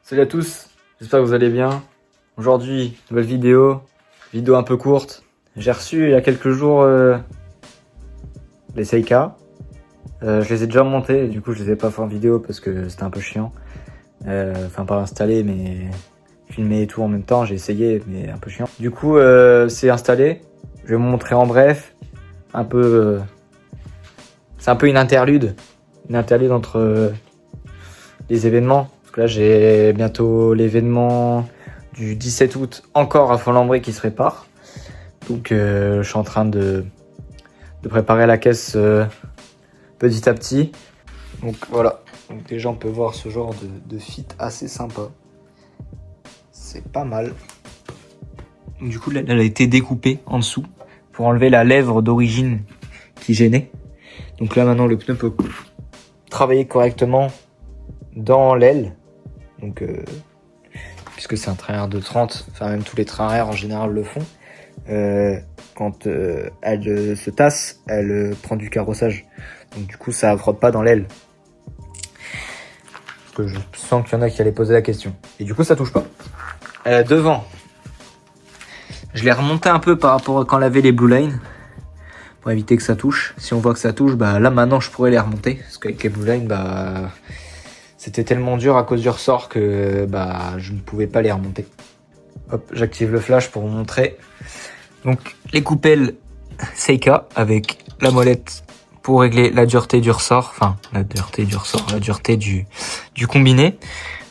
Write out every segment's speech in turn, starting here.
Salut à tous, j'espère que vous allez bien. Aujourd'hui, nouvelle vidéo un peu courte. J'ai reçu il y a quelques jours les Seika. Je les ai déjà montés, et du coup je les ai pas fait en vidéo parce que c'était un peu chiant. Enfin pas installé mais filmer et tout en même temps, j'ai essayé mais un peu chiant. Du coup c'est installé, je vais vous montrer en bref, un peu... c'est un peu une interlude entre les événements. Là, j'ai bientôt l'événement du 17 août encore à Font-Lambray qui se prépare. Donc, je suis en train de préparer la caisse petit à petit. Donc, voilà. Donc, déjà, on peut voir ce genre de fit assez sympa. C'est pas mal. Donc, du coup, là, elle a été découpée en dessous pour enlever la lèvre d'origine qui gênait. Donc là, maintenant, le pneu peut travailler correctement dans l'aile. Donc, puisque c'est un train arrière de 30, enfin même tous les trains arrière en général le font, quand elle se tasse, elle prend du carrossage. Donc du coup ça frotte pas dans l'aile. Parce que je sens qu'il y en a qui allaient poser la question. Et du coup ça touche pas. Devant, je l'ai remonté un peu par rapport à quand on avait les Blue Line, pour éviter que ça touche. Si on voit que ça touche, bah là maintenant je pourrais les remonter. Parce qu'avec les Blue Line, bah... c'était tellement dur à cause du ressort que bah je ne pouvais pas les remonter. Hop, j'active le flash pour vous montrer. Donc les coupelles Seika avec la molette pour régler la dureté du ressort, enfin la dureté du combiné.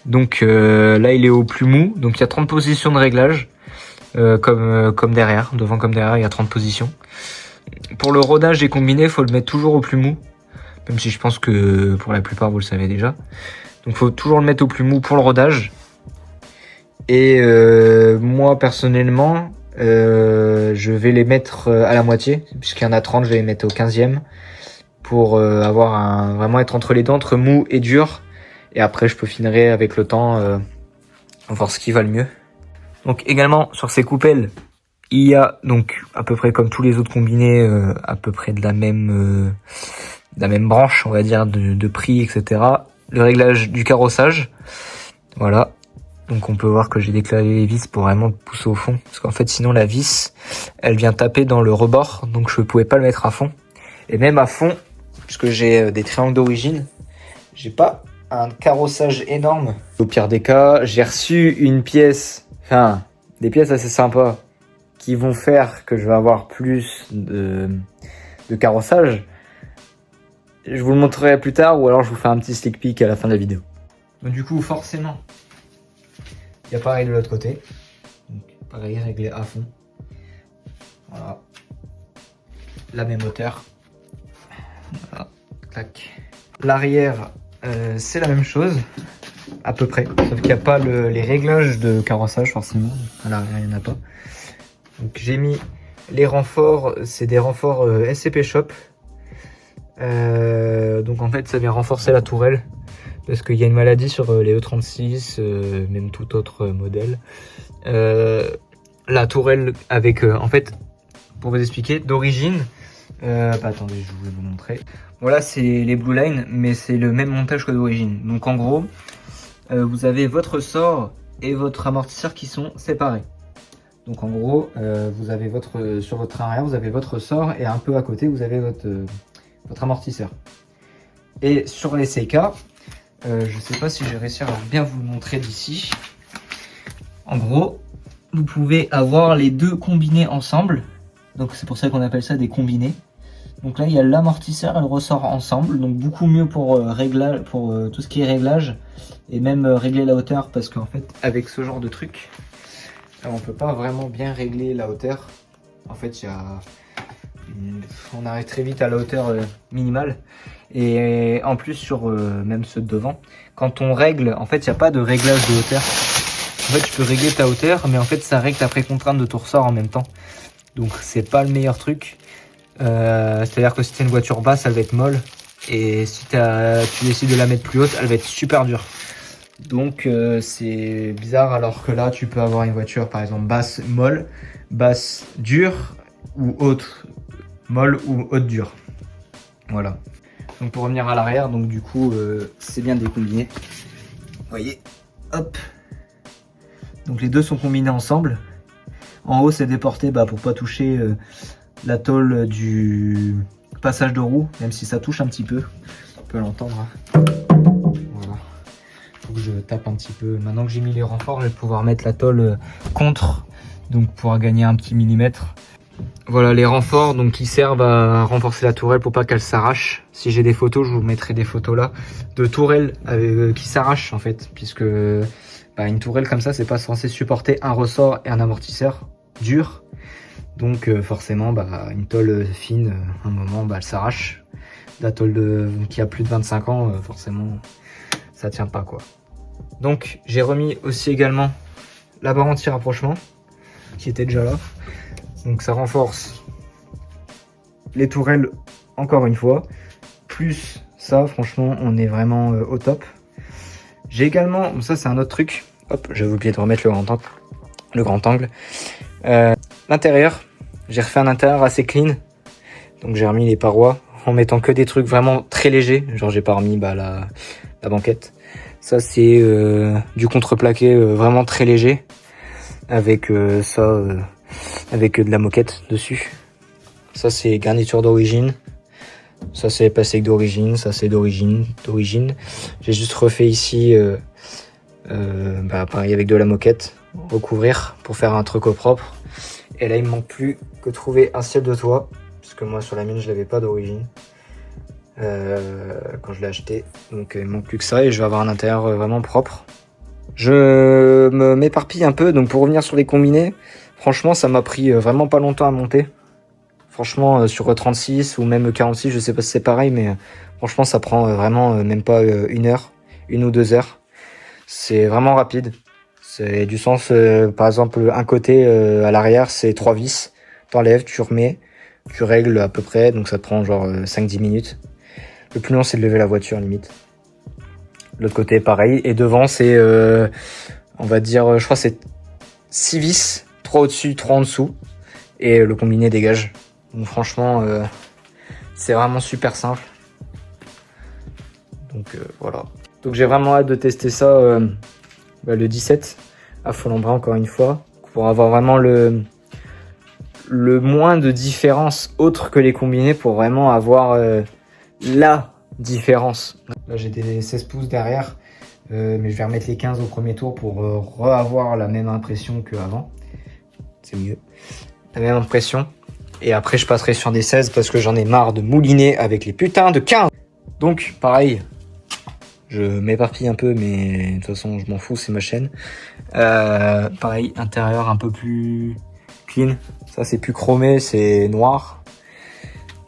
Donc là il est au plus mou, donc il y a 30 positions de réglage, comme derrière, devant comme derrière il y a 30 positions. Pour le rodage des combinés, il faut le mettre toujours au plus mou, même si je pense que pour la plupart vous le savez déjà. Donc faut toujours le mettre au plus mou pour le rodage. Et moi personnellement, je vais les mettre à la moitié, puisqu'il y en a 30, je vais les mettre au 15e pour avoir vraiment être entre les dents, entre mou et dur. Et après je peaufinerai avec le temps, voir ce qui va le mieux. Donc également sur ces coupelles, il y a donc à peu près comme tous les autres combinés, à peu près de la même branche, on va dire, de prix, etc. Le réglage du carrossage, voilà. Donc on peut voir que j'ai décalé les vis pour vraiment le pousser au fond. Parce qu'en fait sinon la vis, elle vient taper dans le rebord. Donc je ne pouvais pas le mettre à fond. Et même à fond, puisque j'ai des triangles d'origine, j'ai pas un carrossage énorme. Au pire des cas, j'ai reçu une pièce, enfin des pièces assez sympas qui vont faire que je vais avoir plus de carrossage. Je vous le montrerai plus tard ou alors je vous fais un petit sneak peek à la fin de la vidéo. Donc du coup forcément, il y a pareil de l'autre côté. Donc, pareil, réglé à fond. Voilà. La même hauteur. Voilà. Tac. L'arrière, c'est la même chose. À peu près. Sauf qu'il n'y a pas les réglages de carrossage forcément. À l'arrière, il n'y en a pas. Donc j'ai mis les renforts. C'est des renforts SCP Shop. Donc en fait, ça vient renforcer la tourelle. Parce qu'il y a une maladie sur les E36, même tout autre modèle. La tourelle avec, en fait, pour vous expliquer, d'origine, attendez, je vais vous montrer. Voilà, c'est les Blue Line, mais c'est le même montage que d'origine. Donc en gros, vous avez votre ressort et votre amortisseur qui sont séparés. Donc en gros, vous avez sur votre train arrière, vous avez votre ressort et un peu à côté, vous avez votre amortisseur. Et sur les Seika, je sais pas si j'ai réussi à bien vous le montrer d'ici. En gros, vous pouvez avoir les deux combinés ensemble. Donc c'est pour ça qu'on appelle ça des combinés. Donc là, il y a l'amortisseur et le ressort ensemble. Donc beaucoup mieux pour tout ce qui est réglage. Et même régler la hauteur. Parce qu'en fait, avec ce genre de truc, on peut pas vraiment bien régler la hauteur. En fait, on arrive très vite à la hauteur minimale. Et en plus sur même ceux de devant, quand on règle, en fait il n'y a pas de réglage de hauteur. En fait tu peux régler ta hauteur, mais en fait ça règle ta précontrainte de ton ressort en même temps. Donc c'est pas le meilleur truc. C'est-à-dire que si t'as une voiture basse, elle va être molle. Et si tu décides de la mettre plus haute, elle va être super dure. Donc c'est bizarre, alors que là tu peux avoir une voiture par exemple basse molle, basse dure, ou haute molle ou haute dure. Voilà. Donc pour revenir à l'arrière, donc du coup c'est bien décombiné. Vous voyez, Hop. Donc les deux sont combinés ensemble. En haut c'est déporté pour pas toucher la tôle du passage de roue, même si ça touche un petit peu. On peut l'entendre. Hein. Voilà. Faut que je tape un petit peu. Maintenant que j'ai mis les renforts, je vais pouvoir mettre la tôle contre, donc pour gagner un petit millimètre. Voilà les renforts donc qui servent à renforcer la tourelle pour pas qu'elle s'arrache. Si j'ai des photos, je vous mettrai des photos là de tourelles qui s'arrachent en fait, puisque une tourelle comme ça c'est pas censé supporter un ressort et un amortisseur dur. Donc forcément une tôle fine, à un moment elle s'arrache. La tôle qui a plus de 25 ans, forcément ça tient pas quoi. Donc j'ai remis aussi également la barre anti-rapprochement qui était déjà là. Donc ça renforce les tourelles encore une fois. Plus ça, franchement, on est vraiment au top. J'ai également, ça c'est un autre truc. Hop, j'avais oublié de remettre le grand angle. L'intérieur, j'ai refait un intérieur assez clean. Donc j'ai remis les parois en mettant que des trucs vraiment très légers. Genre j'ai pas remis la banquette. Ça c'est du contreplaqué vraiment très léger. Avec avec de la moquette dessus. Ça c'est garniture d'origine. Ça c'est plastique d'origine. Ça c'est d'origine. J'ai juste refait ici pareil avec de la moquette. Recouvrir pour faire un truc au propre. Et là il me manque plus que trouver un ciel de toit. Parce que moi sur la mienne je l'avais pas d'origine. Quand je l'ai acheté. Donc il me manque plus que ça et je vais avoir un intérieur vraiment propre. Je m'éparpille un peu, donc pour revenir sur les combinés, franchement ça m'a pris vraiment pas longtemps à monter. Franchement sur 36 ou même 46, je sais pas si c'est pareil, mais franchement ça prend vraiment même pas 1 heure, 1 ou 2 heures. C'est vraiment rapide. C'est du sens, par exemple un côté à l'arrière c'est 3 vis, t'enlèves, tu remets, tu règles à peu près, donc ça te prend genre 5-10 minutes. Le plus long c'est de lever la voiture limite. L'autre côté pareil, et devant c'est on va dire je crois c'est 6 vis, 3 au-dessus, 3 en dessous, et le combiné dégage. Donc franchement c'est vraiment super simple. Donc voilà. Donc j'ai vraiment hâte de tester ça le 17 à Folembray encore une fois, pour avoir vraiment le moins de différence autre que les combinés, pour vraiment avoir la différence. Là j'ai des 16 pouces derrière, mais je vais remettre les 15 au premier tour pour re-avoir la même impression qu'avant. C'est mieux. La même impression. Et après je passerai sur des 16 parce que j'en ai marre de mouliner avec les putains de 15. Donc pareil, je m'éparpille un peu, mais de toute façon je m'en fous, c'est ma chaîne. Pareil, intérieur un peu plus clean. Ça c'est plus chromé, c'est noir.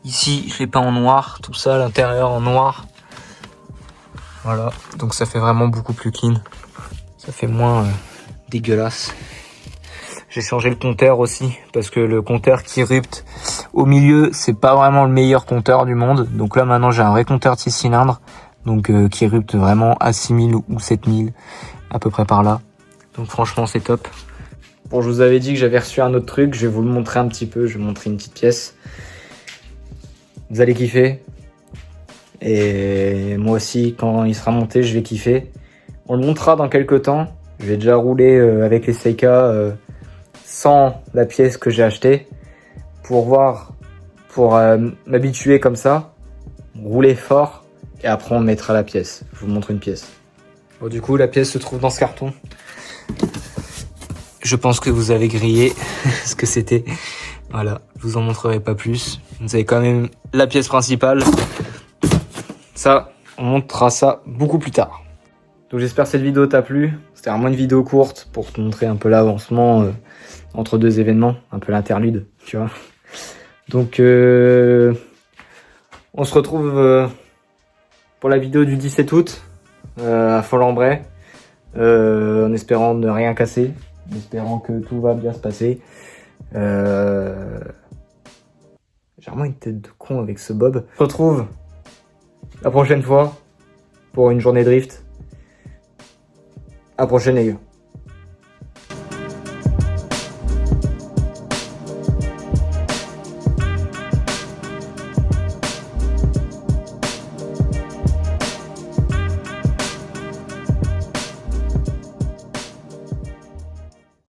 Ici, je l'ai pas en noir, tout ça, l'intérieur en noir. Voilà, donc ça fait vraiment beaucoup plus clean. Ça fait moins dégueulasse. J'ai changé le compteur aussi, parce que le compteur qui rupte au milieu, c'est pas vraiment le meilleur compteur du monde. Donc là, maintenant, j'ai un vrai compteur de 6 cylindres, donc qui rupte vraiment à 6000 ou 7000, à peu près par là. Donc franchement, c'est top. Bon, je vous avais dit que j'avais reçu un autre truc, je vais vous le montrer un petit peu, je vais vous montrer une petite pièce. Vous allez kiffer. Et moi aussi, quand il sera monté, je vais kiffer. On le montera dans quelques temps. Je vais déjà rouler avec les Seika sans la pièce que j'ai achetée pour voir, pour m'habituer comme ça, rouler fort et après on mettra la pièce. Je vous montre une pièce. Bon, du coup, la pièce se trouve dans ce carton. Je pense que vous avez grillé ce que c'était. Voilà, je vous en montrerai pas plus. Vous avez quand même la pièce principale. Ça, on montrera ça beaucoup plus tard. Donc j'espère que cette vidéo t'a plu. C'était vraiment une vidéo courte pour te montrer un peu l'avancement entre deux événements, un peu l'interlude, tu vois. Donc on se retrouve pour la vidéo du 17 août à Folembray, en espérant ne rien casser, en espérant que tout va bien se passer. J'ai vraiment une tête de con avec ce bob. On se retrouve la prochaine fois pour une journée drift. À la prochaine les gars.